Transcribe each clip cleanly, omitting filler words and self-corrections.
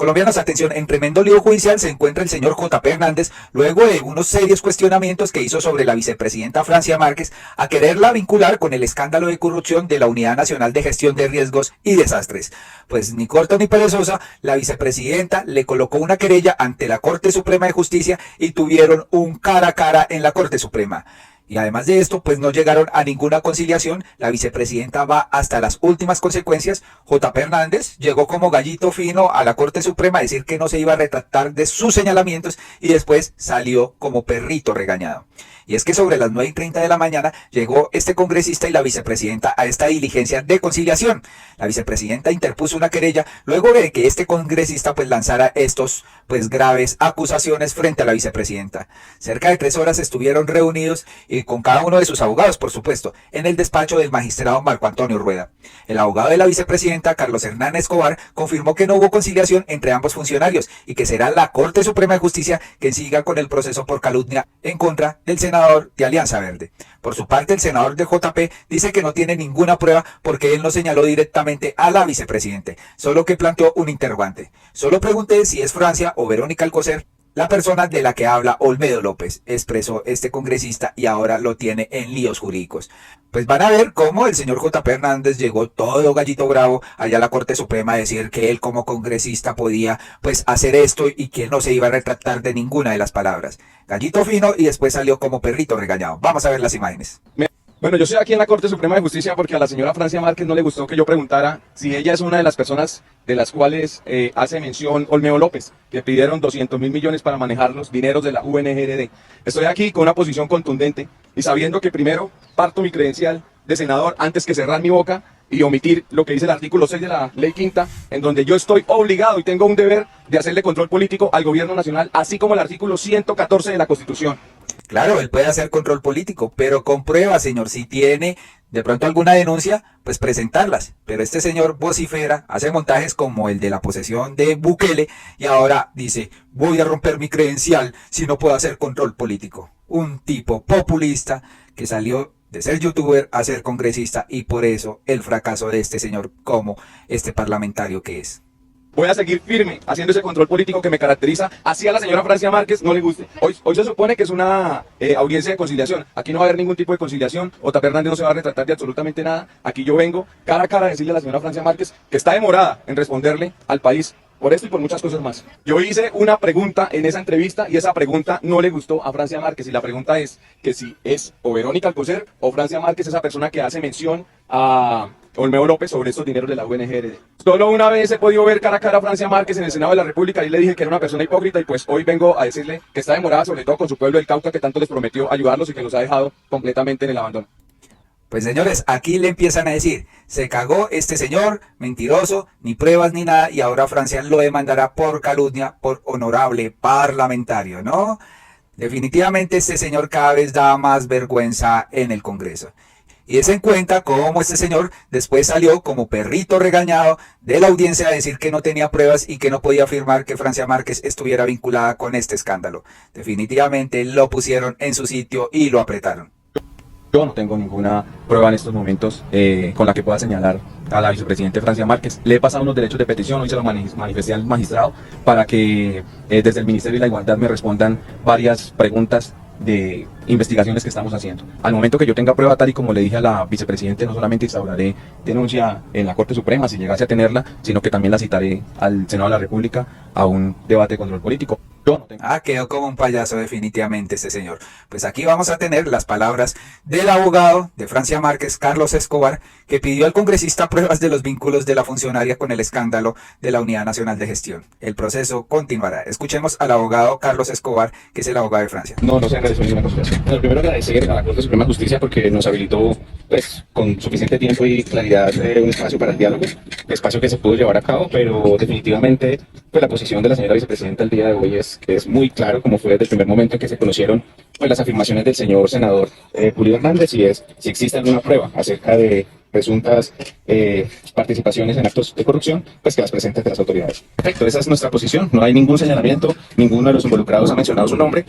Colombianos, atención, en tremendo lío judicial se encuentra el señor J.P. Hernández luego de unos serios cuestionamientos que hizo sobre la vicepresidenta Francia Márquez a quererla vincular con el escándalo de corrupción de la Unidad Nacional de Gestión de Riesgos y Desastres. Pues ni corto ni perezosa, la vicepresidenta le colocó una querella ante la Corte Suprema de Justicia y tuvieron un cara a cara en la Corte Suprema. Y además de esto, pues no llegaron a ninguna conciliación. La vicepresidenta va hasta las últimas consecuencias. J.P. Hernández llegó como gallito fino a la Corte Suprema a decir que no se iba a retractar de sus señalamientos y después salió como perrito regañado. Y es que sobre las 9:30 de la mañana llegó este congresista y la vicepresidenta a esta diligencia de conciliación. La vicepresidenta interpuso una querella luego de que este congresista pues lanzara estos pues graves acusaciones frente a la vicepresidenta. Cerca de 3 horas estuvieron reunidos y con cada uno de sus abogados, por supuesto, en el despacho del magistrado Marco Antonio Rueda. El abogado de la vicepresidenta, Carlos Hernán Escobar, confirmó que no hubo conciliación entre ambos funcionarios y que será la Corte Suprema de Justicia quien siga con el proceso por calumnia en contra del senador de Alianza Verde. Por su parte, el senador de JP dice que no tiene ninguna prueba porque él no señaló directamente a la vicepresidenta, solo que planteó un interrogante. Solo pregunté si es Francia o Verónica Alcocer la persona de la que habla Olmedo López, expresó este congresista y ahora lo tiene en líos jurídicos. Pues van a ver cómo el señor J.P. Hernández llegó todo gallito bravo allá a la Corte Suprema a decir que él como congresista podía pues hacer esto y que no se iba a retractar de ninguna de las palabras. Gallito fino y después salió como perrito regañado. Vamos a ver las imágenes. Bueno, yo estoy aquí en la Corte Suprema de Justicia porque a la señora Francia Márquez no le gustó que yo preguntara si ella es una de las personas de las cuales hace mención Olmedo López, que pidieron 200.000 millones para manejar los dineros de la UNGRD. Estoy aquí con una posición contundente y sabiendo que primero parto mi credencial de senador antes que cerrar mi boca y omitir lo que dice el artículo 6 de la Ley Quinta, en donde yo estoy obligado y tengo un deber de hacerle control político al gobierno nacional, así como el artículo 114 de la Constitución. Claro, él puede hacer control político, pero con pruebas, señor. Si tiene de pronto alguna denuncia, pues presentarlas. Pero este señor vocifera, hace montajes como el de la posesión de Bukele y ahora dice, voy a romper mi credencial si no puedo hacer control político. Un tipo populista que salió de ser youtuber a ser congresista y por eso el fracaso de este señor como este parlamentario que es. Voy a seguir firme haciendo ese control político que me caracteriza. Así a la señora Francia Márquez no le guste. Hoy se supone que es una audiencia de conciliación. Aquí no va a haber ningún tipo de conciliación. J.P. Hernández no se va a retratar de absolutamente nada. Aquí yo vengo cara a cara a decirle a la señora Francia Márquez que está demorada en responderle al país por esto y por muchas cosas más. Yo hice una pregunta en esa entrevista y esa pregunta no le gustó a Francia Márquez. Y la pregunta es que si es o Verónica Alcocer o Francia Márquez esa persona que hace mención a Olmedo López sobre estos dineros de la UNGRD. Solo una vez he podido ver cara a cara a Francia Márquez en el Senado de la República y le dije que era una persona hipócrita y pues hoy vengo a decirle que está demorada sobre todo con su pueblo del Cauca que tanto les prometió ayudarlos y que los ha dejado completamente en el abandono. Pues señores, aquí le empiezan a decir, se cagó este señor, mentiroso, ni pruebas ni nada y ahora Francia lo demandará por calumnia, por honorable parlamentario, ¿no? Definitivamente este señor cada vez da más vergüenza en el Congreso. Y es en cuenta cómo este señor después salió como perrito regañado de la audiencia a decir que no tenía pruebas y que no podía afirmar que Francia Márquez estuviera vinculada con este escándalo. Definitivamente lo pusieron en su sitio y lo apretaron. Yo no tengo ninguna prueba en estos momentos con la que pueda señalar a la vicepresidenta Francia Márquez. Le he pasado unos derechos de petición, hoy se lo manifesté al magistrado para que desde el Ministerio de la Igualdad me respondan varias preguntas de investigaciones que estamos haciendo. Al momento que yo tenga prueba, tal y como le dije a la vicepresidenta, no solamente instauraré denuncia en la Corte Suprema si llegase a tenerla, sino que también la citaré al Senado de la República a un debate de control político. Yo no tengo. Quedó como un payaso definitivamente este señor. Pues aquí vamos a tener las palabras del abogado de Francia Márquez, Carlos Escobar, que pidió al congresista pruebas de los vínculos de la funcionaria con el escándalo de la Unidad Nacional de Gestión. El proceso continuará. Escuchemos al abogado Carlos Escobar, que es el abogado de Francia. No se agradeció ninguna consideración. Bueno, primero agradecer a la Corte Suprema de Justicia porque nos habilitó pues con suficiente tiempo y claridad un espacio para el diálogo, espacio que se pudo llevar a cabo, pero definitivamente pues la posición de la señora vicepresidenta el día de hoy es muy claro, como fue desde el primer momento en que se conocieron pues las afirmaciones del señor senador Julio Hernández, y es si existe alguna prueba acerca de presuntas participaciones en actos de corrupción, pues que las presente ante las autoridades. Perfecto, esa es nuestra posición, no hay ningún señalamiento, ninguno de los involucrados ha mencionado su nombre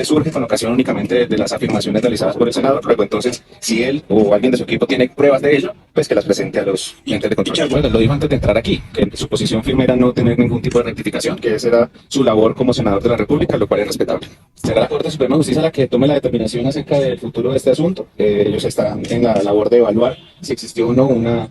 surge con ocasión únicamente de las afirmaciones realizadas por el senador, luego entonces, si él o alguien de su equipo tiene pruebas de ello, pues que las presente a los entes de control. Bueno, lo dijo antes de entrar aquí, que su posición firme era no tener ningún tipo de rectificación, que esa era su labor como senador de la República, lo cual es respetable. Será la Corte Suprema de Justicia la que tome la determinación acerca del futuro de este asunto. Ellos estarán en la labor de evaluar si existió o no una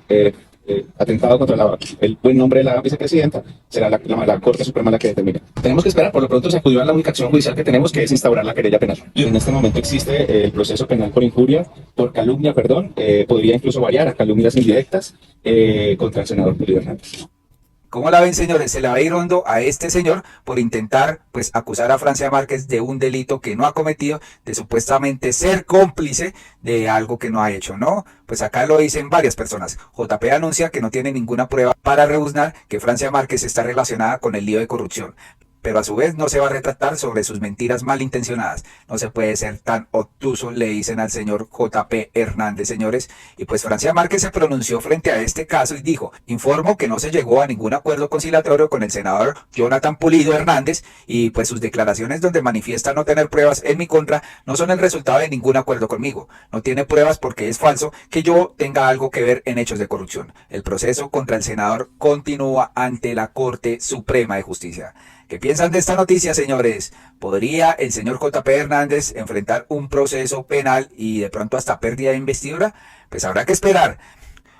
atentado contra el buen nombre de la vicepresidenta. Será la Corte Suprema la que determine. Tenemos que esperar, por lo pronto se acudió a la única acción judicial que tenemos, que es instaurar la querella penal. Y en este momento existe el proceso penal por injuria, por calumnia, podría incluso variar a calumnias indirectas contra el senador Julio Hernández. ¿Cómo la ven, señores? Se le va a ir hondo a este señor por intentar, pues, acusar a Francia Márquez de un delito que no ha cometido, de supuestamente ser cómplice de algo que no ha hecho, ¿no? Pues acá lo dicen varias personas. JP anuncia que no tiene ninguna prueba para rebuznar que Francia Márquez está relacionada con el lío de corrupción. Pero a su vez no se va a retratar sobre sus mentiras malintencionadas. No se puede ser tan obtuso, le dicen al señor JP Hernández, señores. Y pues Francia Márquez se pronunció frente a este caso y dijo: informo que no se llegó a ningún acuerdo conciliatorio con el senador Jonathan Pulido Hernández, y pues sus declaraciones donde manifiesta no tener pruebas en mi contra no son el resultado de ningún acuerdo conmigo. No tiene pruebas porque es falso que yo tenga algo que ver en hechos de corrupción. El proceso contra el senador continúa ante la Corte Suprema de Justicia. ¿Qué piensan de esta noticia, señores? ¿Podría el señor JP Hernández enfrentar un proceso penal y de pronto hasta pérdida de investidura? Pues habrá que esperar.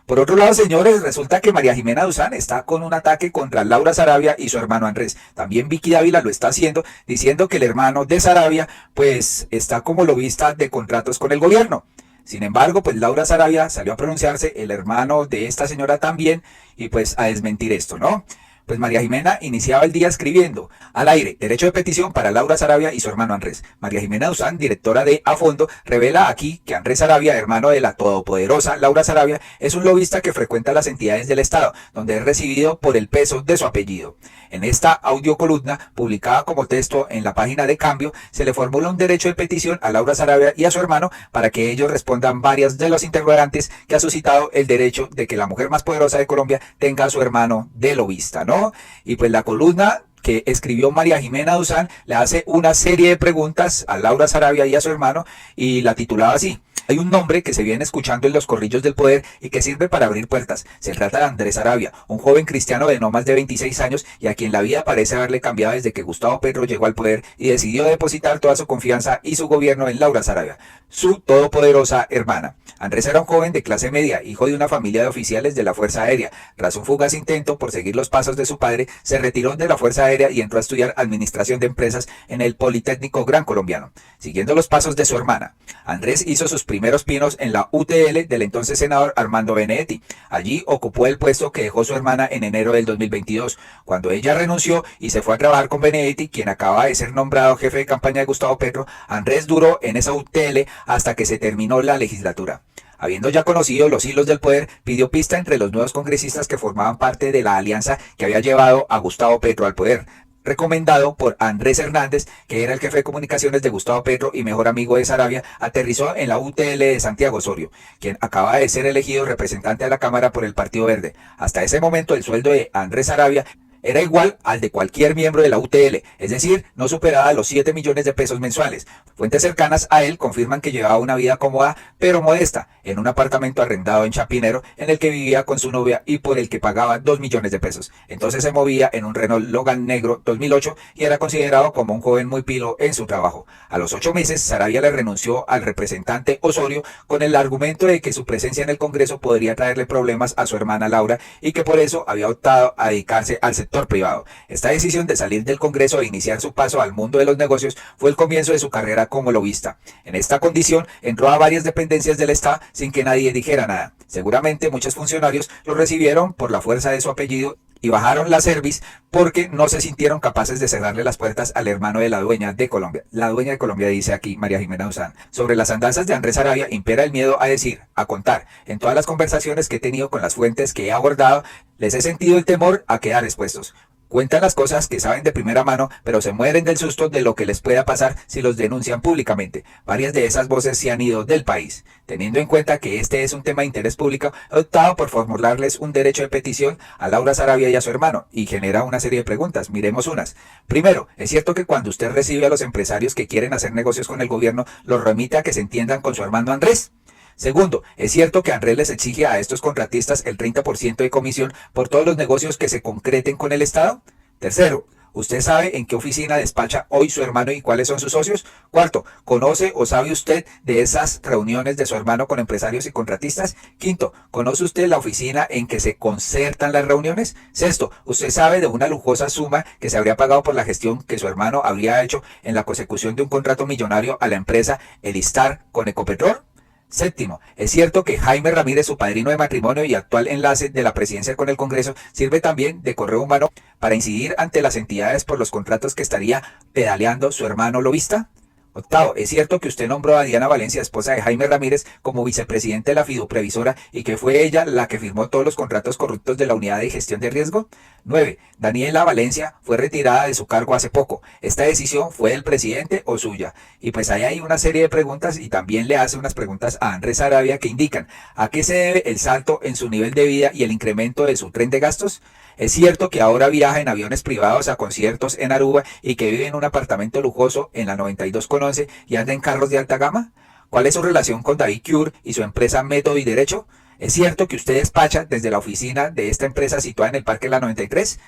Por otro lado, señores, resulta que María Jimena Duzán está con un ataque contra Laura Sarabia y su hermano Andrés. También Vicky Dávila lo está haciendo, diciendo que el hermano de Sarabia pues está como lobista de contratos con el gobierno. Sin embargo, pues Laura Sarabia salió a pronunciarse, el hermano de esta señora también, y pues a desmentir esto, ¿no? Pues María Jimena iniciaba el día escribiendo: al aire, derecho de petición para Laura Sarabia y su hermano Andrés. María Jimena Duzán, directora de A Fondo, revela aquí que Andrés Sarabia, hermano de la todopoderosa Laura Sarabia, es un lobista que frecuenta las entidades del Estado, donde es recibido por el peso de su apellido. En esta audiocolumna, publicada como texto en la página de Cambio, se le formula un derecho de petición a Laura Sarabia y a su hermano para que ellos respondan varias de los interrogantes que ha suscitado el derecho de que la mujer más poderosa de Colombia tenga a su hermano de lobista, ¿no? Y pues la columna que escribió María Jimena Duzán le hace una serie de preguntas a Laura Sarabia y a su hermano, y la titulaba así: hay un nombre que se viene escuchando en los corrillos del poder y que sirve para abrir puertas. Se trata de Andrés Sarabia, un joven cristiano de no más de 26 años y a quien la vida parece haberle cambiado desde que Gustavo Petro llegó al poder y decidió depositar toda su confianza y su gobierno en Laura Sarabia, su todopoderosa hermana. Andrés era un joven de clase media, hijo de una familia de oficiales de la Fuerza Aérea. Tras un fugaz intento por seguir los pasos de su padre, se retiró de la Fuerza Aérea y entró a estudiar Administración de Empresas en el Politécnico Gran Colombiano, siguiendo los pasos de su hermana. Andrés hizo sus primeros pinos en la UTL del entonces senador Armando Benedetti. Allí ocupó el puesto que dejó su hermana en enero del 2022, cuando ella renunció y se fue a trabajar con Benedetti, quien acaba de ser nombrado jefe de campaña de Gustavo Petro. Andrés duró en esa UTL hasta que se terminó la legislatura. Habiendo ya conocido los hilos del poder, pidió pista entre los nuevos congresistas que formaban parte de la alianza que había llevado a Gustavo Petro al poder. Recomendado por Andrés Hernández, que era el jefe de comunicaciones de Gustavo Petro y mejor amigo de Sarabia, aterrizó en la UTL de Santiago Osorio, quien acaba de ser elegido representante de la Cámara por el Partido Verde. Hasta ese momento el sueldo de Andrés Sarabia era igual al de cualquier miembro de la UTL, es decir, no superaba los 7 millones de pesos mensuales. Fuentes cercanas a él confirman que llevaba una vida cómoda pero modesta, en un apartamento arrendado en Chapinero, en el que vivía con su novia y por el que pagaba 2 millones de pesos. Entonces se movía en un Renault Logan negro 2008 y era considerado como un joven muy pilo en su trabajo. A los 8 meses, Sarabia le renunció al representante Osorio con el argumento de que su presencia en el Congreso podría traerle problemas a su hermana Laura y que por eso había optado a dedicarse al sector privado. Esta decisión de salir del Congreso e iniciar su paso al mundo de los negocios fue el comienzo de su carrera como lobista. En esta condición entró a varias dependencias del Estado sin que nadie dijera nada. Seguramente muchos funcionarios lo recibieron por la fuerza de su apellido y bajaron la cerviz porque no se sintieron capaces de cerrarle las puertas al hermano de la dueña de Colombia. La dueña de Colombia, dice aquí María Jimena Duzán. Sobre las andanzas de Andrés Sarabia impera el miedo a decir, a contar. En todas las conversaciones que he tenido con las fuentes que he abordado, les he sentido el temor a quedar expuestos. Cuentan las cosas que saben de primera mano, pero se mueren del susto de lo que les pueda pasar si los denuncian públicamente. Varias de esas voces se han ido del país. Teniendo en cuenta que este es un tema de interés público, he optado por formularles un derecho de petición a Laura Sarabia y a su hermano, y genera una serie de preguntas. Miremos unas. Primero, ¿es cierto que cuando usted recibe a los empresarios que quieren hacer negocios con el gobierno, los remite a que se entiendan con su hermano Andrés? Segundo, ¿es cierto que Andrés les exige a estos contratistas el 30% de comisión por todos los negocios que se concreten con el Estado? Tercero, ¿usted sabe en qué oficina despacha hoy su hermano y cuáles son sus socios? Cuarto, ¿conoce o sabe usted de esas reuniones de su hermano con empresarios y contratistas? Quinto, ¿conoce usted la oficina en que se concertan las reuniones? Sexto, ¿usted sabe de una lujosa suma que se habría pagado por la gestión que su hermano habría hecho en la consecución de un contrato millonario a la empresa Elistar con Ecopetrol? Séptimo, ¿es cierto que Jaime Ramírez, su padrino de matrimonio y actual enlace de la presidencia con el Congreso, sirve también de correo humano para incidir ante las entidades por los contratos que estaría pedaleando su hermano lobista? Octavo, ¿es cierto que usted nombró a Diana Valencia, esposa de Jaime Ramírez, como vicepresidente de la fiduprevisora y que fue ella la que firmó todos los contratos corruptos de la unidad de gestión de riesgo? 9. Daniela Valencia fue retirada de su cargo hace poco. ¿Esta decisión fue del presidente o suya? Y pues ahí hay una serie de preguntas y también le hace unas preguntas a Andrés Sarabia que indican ¿a qué se debe el salto en su nivel de vida y el incremento de su tren de gastos? ¿Es cierto que ahora viaja en aviones privados a conciertos en Aruba y que vive en un apartamento lujoso en la 92 con 11 y anda en carros de alta gama? ¿Cuál es su relación con David Cure y su empresa Método y Derecho? ¿Es cierto que usted despacha desde la oficina de esta empresa situada en el Parque La 93?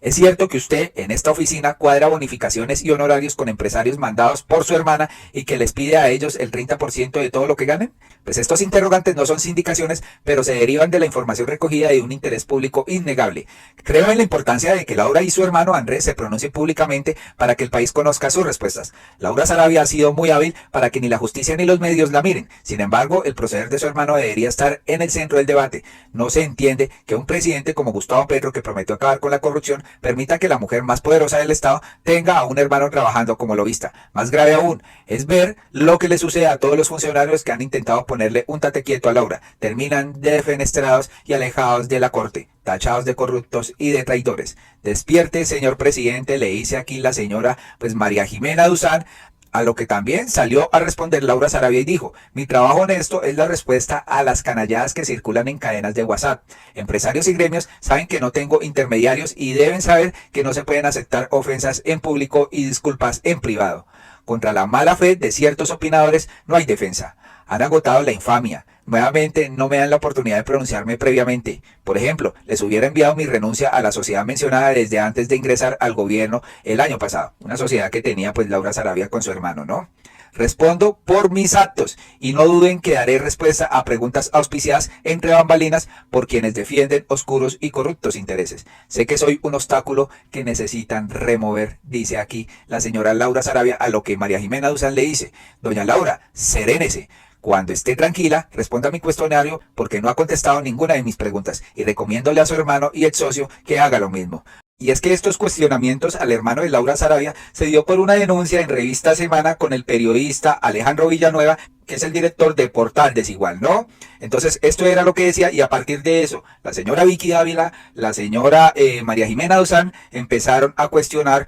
¿Es cierto que usted en esta oficina cuadra bonificaciones y honorarios con empresarios mandados por su hermana y que les pide a ellos el 30% de todo lo que ganen? Pues estos interrogantes no son sindicaciones, pero se derivan de la información recogida de un interés público innegable. Creo en la importancia de que Laura y su hermano Andrés se pronuncien públicamente para que el país conozca sus respuestas. Laura Sarabia ha sido muy hábil para que ni la justicia ni los medios la miren. Sin embargo, el proceder de su hermano debería estar en el centro del debate. No se entiende que un presidente como Gustavo Petro, que prometió acabar con la corrupción, permita que la mujer más poderosa del Estado tenga a un hermano trabajando como lobista. Más grave aún es ver lo que le sucede a todos los funcionarios que han intentado ponerle un tate quieto a Laura. Terminan defenestrados y alejados de la corte, tachados de corruptos y de traidores. Despierte, señor presidente, le dice aquí la señora María Jimena Duzán, a lo que también salió a responder Laura Sarabia y dijo: mi trabajo honesto es la respuesta a las canalladas que circulan en cadenas de WhatsApp. Empresarios y gremios saben que no tengo intermediarios y deben saber que no se pueden aceptar ofensas en público y disculpas en privado. Contra la mala fe de ciertos opinadores no hay defensa. Han agotado la infamia. Nuevamente no me dan la oportunidad de pronunciarme previamente. Por ejemplo, les hubiera enviado mi renuncia a la sociedad mencionada desde antes de ingresar al gobierno el año pasado. Una sociedad que tenía Laura Sarabia con su hermano, ¿no? Respondo por mis actos y no duden que daré respuesta a preguntas auspiciadas entre bambalinas por quienes defienden oscuros y corruptos intereses. Sé que soy un obstáculo que necesitan remover, dice aquí la señora Laura Sarabia, a lo que María Jimena Duzán le dice: doña Laura, serénese. Cuando esté tranquila, responda a mi cuestionario porque no ha contestado ninguna de mis preguntas y recomiéndole a su hermano y ex socio que haga lo mismo. Y es que estos cuestionamientos al hermano de Laura Sarabia se dio por una denuncia en Revista Semana con el periodista Alejandro Villanueva, que es el director de Portal Desigual, ¿no? Entonces esto era lo que decía y a partir de eso la señora Vicky Dávila, la señora María Jimena Duzán empezaron a cuestionar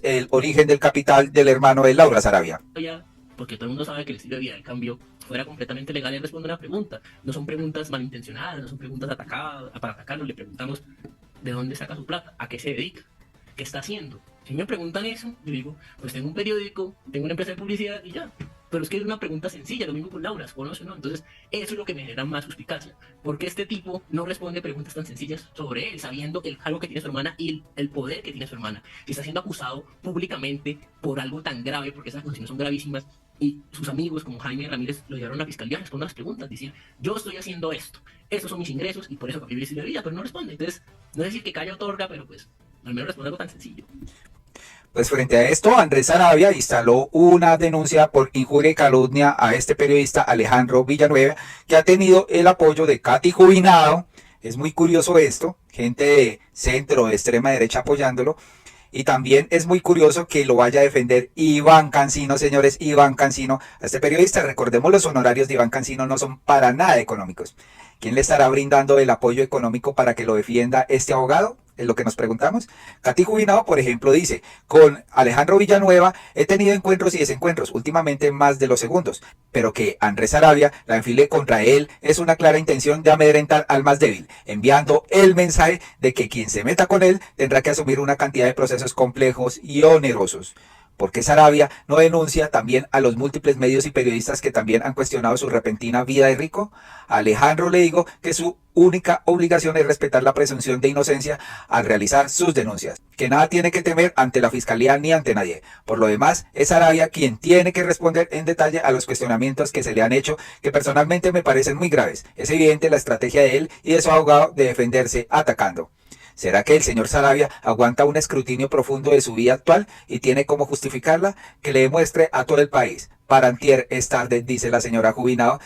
el origen del capital del hermano de Laura Sarabia. Porque todo el mundo sabe que el estilo de vida del cambio fuera completamente legal y responde a una pregunta. No son preguntas malintencionadas, no son preguntas para atacarlo. Le preguntamos de dónde saca su plata, a qué se dedica, qué está haciendo. Si me preguntan eso, yo digo, pues tengo un periódico, tengo una empresa de publicidad y ya. Pero es que es una pregunta sencilla, lo mismo con Laura, ¿conoce o no? Entonces, eso es lo que me genera más suspicacia. Porque este tipo no responde preguntas tan sencillas sobre él, sabiendo el cargo que tiene su hermana y el poder que tiene su hermana. Si está siendo acusado públicamente por algo tan grave, porque esas acusaciones son gravísimas, y sus amigos como Jaime Ramírez lo llevaron a la fiscalía a responder las preguntas, decir, yo estoy haciendo esto, estos son mis ingresos y por eso cambié mi estilo de vida, pero no responde. Entonces, no es decir que calla otorga, pero pues al menos responde algo tan sencillo. Pues frente a esto, Andrés Sarabia instaló una denuncia por injuria y calumnia a este periodista Alejandro Villanueva, que ha tenido el apoyo de Katy Jubinado. Es muy curioso esto, gente de centro o de extrema derecha apoyándolo. Y también es muy curioso que lo vaya a defender Iván Cancino, señores, Iván Cancino. A este periodista, recordemos, los honorarios de Iván Cancino no son para nada económicos. ¿Quién le estará brindando el apoyo económico para que lo defienda este abogado? Es lo que nos preguntamos. Katy Jubinao, por ejemplo, dice, con Alejandro Villanueva he tenido encuentros y desencuentros, últimamente más de los segundos, pero que Andrés Sarabia la enfile contra él es una clara intención de amedrentar al más débil, enviando el mensaje de que quien se meta con él tendrá que asumir una cantidad de procesos complejos y onerosos. ¿Por qué Sarabia no denuncia también a los múltiples medios y periodistas que también han cuestionado su repentina vida de rico? A Alejandro le digo que su única obligación es respetar la presunción de inocencia al realizar sus denuncias, que nada tiene que temer ante la fiscalía ni ante nadie. Por lo demás, es Sarabia quien tiene que responder en detalle a los cuestionamientos que se le han hecho, que personalmente me parecen muy graves. Es evidente la estrategia de él y de su abogado de defenderse atacando. ¿Será que el señor Sarabia aguanta un escrutinio profundo de su vida actual y tiene cómo justificarla? Que le demuestre a todo el país. Para antier es tarde, dice la señora Jubinao.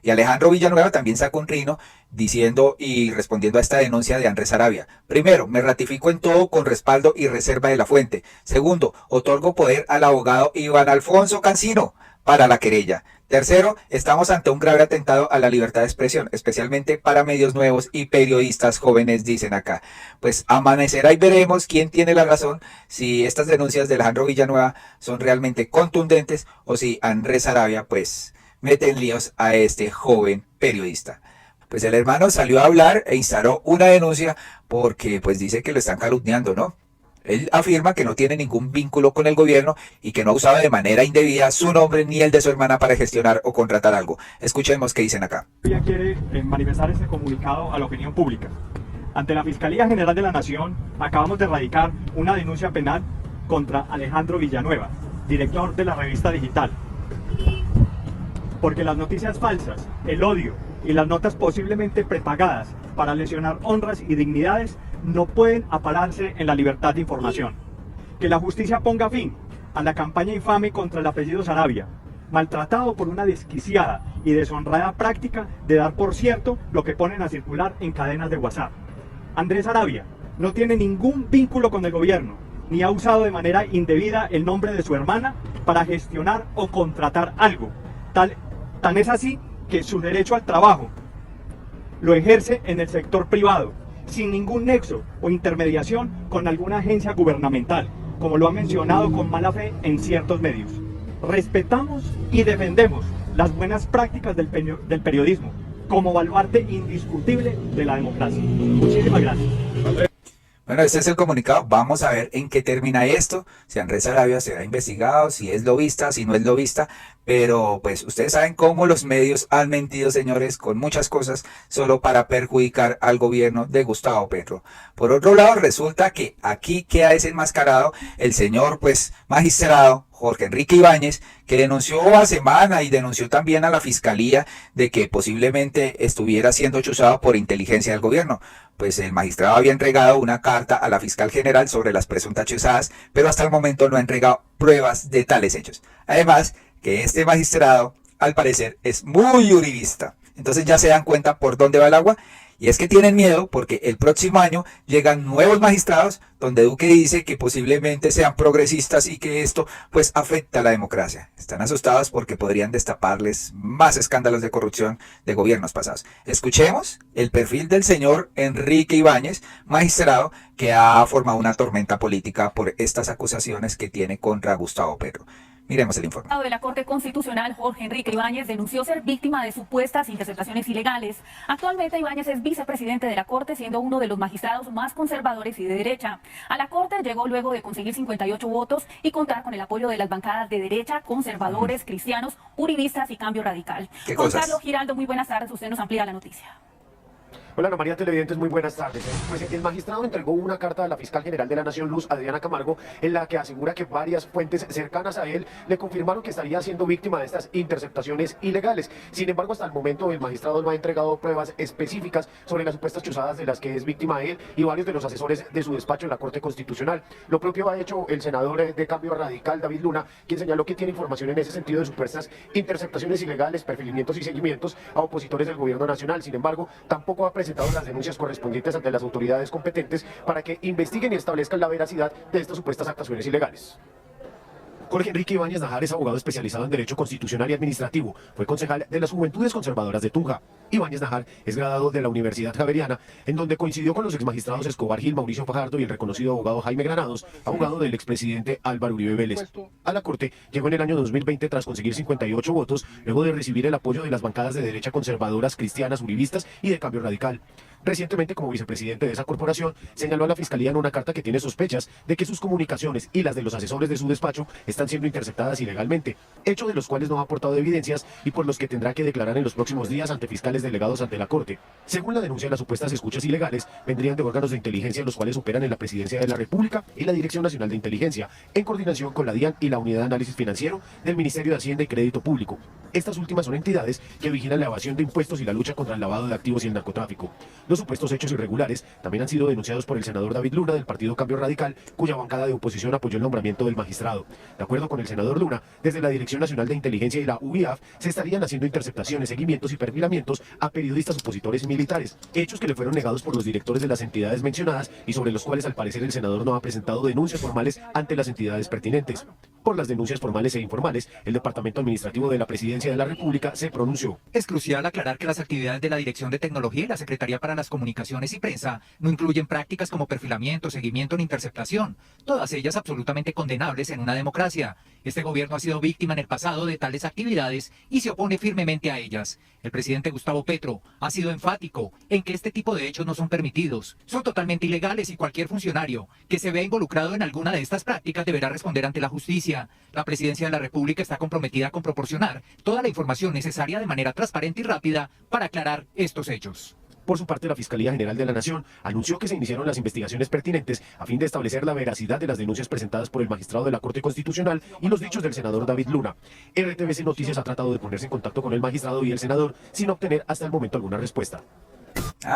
Y Alejandro Villanueva también saca un trino diciendo y respondiendo a esta denuncia de Andrés Sarabia. Primero, me ratifico en todo con respaldo y reserva de la fuente. Segundo, otorgo poder al abogado Iván Alfonso Cancino para la querella. Tercero, estamos ante un grave atentado a la libertad de expresión, especialmente para medios nuevos y periodistas jóvenes, dicen acá. Pues amanecerá y veremos quién tiene la razón, si estas denuncias de Alejandro Villanueva son realmente contundentes o si Andrés Sarabia pues mete en líos a este joven periodista. Pues el hermano salió a hablar e instaló una denuncia porque pues dice que lo están calumniando, ¿no? Él afirma que no tiene ningún vínculo con el gobierno y que no ha usado de manera indebida su nombre ni el de su hermana para gestionar o contratar algo. Escuchemos qué dicen acá. Ella quiere manifestar este comunicado a la opinión pública. Ante la Fiscalía General de la Nación, acabamos de radicar una denuncia penal contra Alejandro Villanueva, director de la revista digital. Porque las noticias falsas, el odio y las notas posiblemente prepagadas para lesionar honras y dignidades no pueden apararse en la libertad de información. Que la justicia ponga fin a la campaña infame contra el apellido Sarabia, maltratado por una desquiciada y deshonrada práctica de dar por cierto lo que ponen a circular en cadenas de WhatsApp. Andrés Sarabia no tiene ningún vínculo con el gobierno, ni ha usado de manera indebida el nombre de su hermana para gestionar o contratar algo. Tan es así que su derecho al trabajo lo ejerce en el sector privado, sin ningún nexo o intermediación con alguna agencia gubernamental, como lo ha mencionado con mala fe en ciertos medios. Respetamos y defendemos las buenas prácticas del periodismo como baluarte indiscutible de la democracia. Muchísimas gracias. Bueno, este es el comunicado. Vamos a ver en qué termina esto. Si Andrés Sarabia será investigado, si es lobista, si no es lobista. Pero pues ustedes saben cómo los medios han mentido, señores, con muchas cosas solo para perjudicar al gobierno de Gustavo Petro. Por otro lado, resulta que aquí queda desenmascarado el señor pues magistrado Jorge Enrique Ibáñez, que denunció a Semana y denunció también a la fiscalía de que posiblemente estuviera siendo chuzado por inteligencia del gobierno. Pues el magistrado había entregado una carta a la fiscal general sobre las presuntas chuzadas, pero hasta el momento no ha entregado pruebas de tales hechos. Además, que este magistrado, al parecer, es muy uribista. Entonces ya se dan cuenta por dónde va el agua. Y es que tienen miedo porque el próximo año llegan nuevos magistrados donde Duque dice que posiblemente sean progresistas y que esto pues afecta a la democracia. Están asustados porque podrían destaparles más escándalos de corrupción de gobiernos pasados. Escuchemos el perfil del señor Enrique Ibáñez, magistrado que ha formado una tormenta política por estas acusaciones que tiene contra Gustavo Petro. Miremos el informe. De la Corte Constitucional, Jorge Enrique Ibáñez denunció ser víctima de supuestas interceptaciones ilegales. Actualmente Ibáñez es vicepresidente de la Corte, siendo uno de los magistrados más conservadores y de derecha. A la Corte llegó luego de conseguir 58 votos y contar con el apoyo de las bancadas de derecha, conservadores, cristianos, uribistas y Cambio Radical. ¿Qué Juan cosas? Carlos Giraldo, muy buenas tardes. Usted nos amplía la noticia. Hola Ana María, televidentes, muy buenas tardes. Pues el magistrado entregó una carta a la fiscal general de la Nación, Luz Adriana Camargo, en la que asegura que varias fuentes cercanas a él le confirmaron que estaría siendo víctima de estas interceptaciones ilegales. Sin embargo, hasta el momento el magistrado no ha entregado pruebas específicas sobre las supuestas chuzadas de las que es víctima él y varios de los asesores de su despacho en la Corte Constitucional. Lo propio ha hecho el senador de Cambio Radical, David Luna, quien señaló que tiene información en ese sentido de supuestas interceptaciones ilegales, perfilamientos y seguimientos a opositores del gobierno nacional. Sin embargo, tampoco ha presentado las denuncias correspondientes ante las autoridades competentes para que investiguen y establezcan la veracidad de estas supuestas actuaciones ilegales. Jorge Enrique Ibáñez Najar es abogado especializado en Derecho Constitucional y Administrativo. Fue concejal de las Juventudes Conservadoras de Tunja. Ibáñez Najar es graduado de la Universidad Javeriana, en donde coincidió con los exmagistrados Escobar Gil, Mauricio Fajardo y el reconocido abogado Jaime Granados, abogado del expresidente Álvaro Uribe Vélez. A la Corte llegó en el año 2020 tras conseguir 58 votos, luego de recibir el apoyo de las bancadas de derecha conservadoras, cristianas, uribistas y de Cambio Radical. Recientemente, como vicepresidente de esa corporación, señaló a la Fiscalía en una carta que tiene sospechas de que sus comunicaciones y las de los asesores de su despacho están siendo interceptadas ilegalmente, hecho de los cuales no ha aportado evidencias y por los que tendrá que declarar en los próximos días ante fiscales delegados ante la Corte. Según la denuncia, las supuestas escuchas ilegales vendrían de órganos de inteligencia los cuales operan en la Presidencia de la República y la Dirección Nacional de Inteligencia, en coordinación con la DIAN y la Unidad de Análisis Financiero del Ministerio de Hacienda y Crédito Público. Estas últimas son entidades que vigilan la evasión de impuestos y la lucha contra el lavado de activos y el narcotráfico. Los supuestos hechos irregulares también han sido denunciados por el senador David Luna del partido Cambio Radical, cuya bancada de oposición apoyó el nombramiento del magistrado. De acuerdo con el senador Luna, desde la Dirección Nacional de Inteligencia y la UIAF se estarían haciendo interceptaciones, seguimientos y perfilamientos a periodistas, opositores y militares, hechos que le fueron negados por los directores de las entidades mencionadas y sobre los cuales al parecer el senador no ha presentado denuncias formales ante las entidades pertinentes. Por las denuncias formales e informales, el Departamento Administrativo de la Presidencia de la República se pronunció. Es crucial aclarar que las actividades de la Dirección de Tecnología y la Secretaría para las Comunicaciones y Prensa no incluyen prácticas como perfilamiento, seguimiento ni interceptación, todas ellas absolutamente condenables en una democracia. Este gobierno ha sido víctima en el pasado de tales actividades y se opone firmemente a ellas. El presidente Gustavo Petro ha sido enfático en que este tipo de hechos no son permitidos, son totalmente ilegales y cualquier funcionario que se vea involucrado en alguna de estas prácticas deberá responder ante la justicia. La Presidencia de la República está comprometida con proporcionar toda la información necesaria de manera transparente y rápida para aclarar estos hechos. Por su parte, la Fiscalía General de la Nación anunció que se iniciaron las investigaciones pertinentes a fin de establecer la veracidad de las denuncias presentadas por el magistrado de la Corte Constitucional y los dichos del senador David Luna. RTVC Noticias ha tratado de ponerse en contacto con el magistrado y el senador sin obtener hasta el momento alguna respuesta.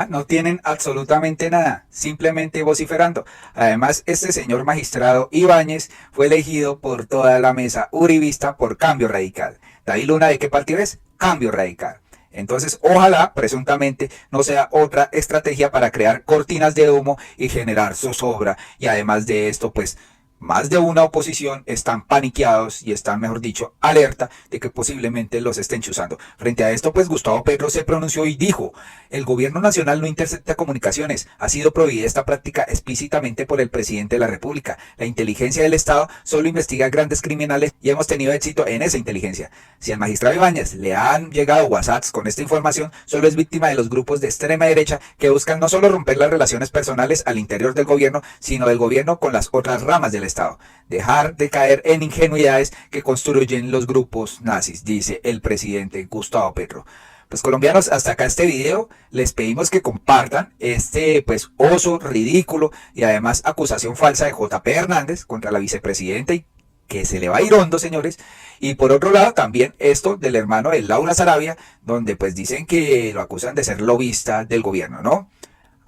No tienen absolutamente nada, simplemente vociferando. Además, este señor magistrado Ibáñez fue elegido por toda la mesa uribista por Cambio Radical. David Luna, ¿de qué partido es? Cambio Radical. Entonces, ojalá, presuntamente, no sea otra estrategia para crear cortinas de humo y generar zozobra. Y además de esto, pues, más de una oposición están paniqueados y están, mejor dicho, alerta de que posiblemente los estén chuzando. Frente a esto, pues Gustavo Petro se pronunció y dijo: el gobierno nacional no intercepta comunicaciones, ha sido prohibida esta práctica explícitamente por el presidente de la República. La inteligencia del Estado solo investiga grandes criminales y hemos tenido éxito en esa inteligencia. Si al magistrado Ibáñez le han llegado WhatsApps con esta información, solo es víctima de los grupos de extrema derecha que buscan no solo romper las relaciones personales al interior del gobierno, sino del gobierno con las otras ramas del Estado. Dejar de caer en ingenuidades que construyen los grupos nazis, dice el presidente Gustavo Petro. Pues colombianos, hasta acá este video. Les pedimos que compartan este pues oso ridículo y además acusación falsa de JP Hernández contra la vicepresidenta y que se le va a ir hondo, señores. Y por otro lado también esto del hermano de Laura Sarabia, donde pues dicen que lo acusan de ser lobista del gobierno, ¿no?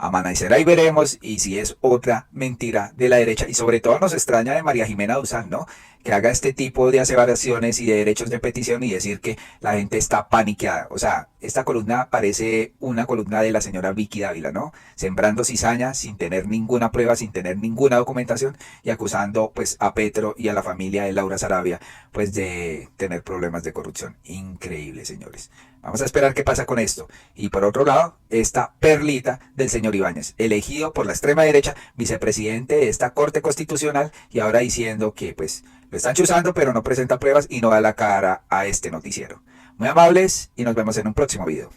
Amanecerá y veremos, y si es otra mentira de la derecha, y sobre todo nos extraña de María Jimena Duzán, ¿no? Que haga este tipo de aseveraciones y de derechos de petición y decir que la gente está paniqueada. O sea, esta columna parece una columna de la señora Vicky Dávila, ¿no? Sembrando cizaña sin tener ninguna prueba, sin tener ninguna documentación y acusando pues a Petro y a la familia de Laura Sarabia pues de tener problemas de corrupción. Increíble, señores. Vamos a esperar qué pasa con esto. Y por otro lado, esta perlita del señor Ibáñez, elegido por la extrema derecha, vicepresidente de esta Corte Constitucional, y ahora diciendo que pues lo están chuzando pero no presenta pruebas y no da la cara a este noticiero. Muy amables y nos vemos en un próximo video.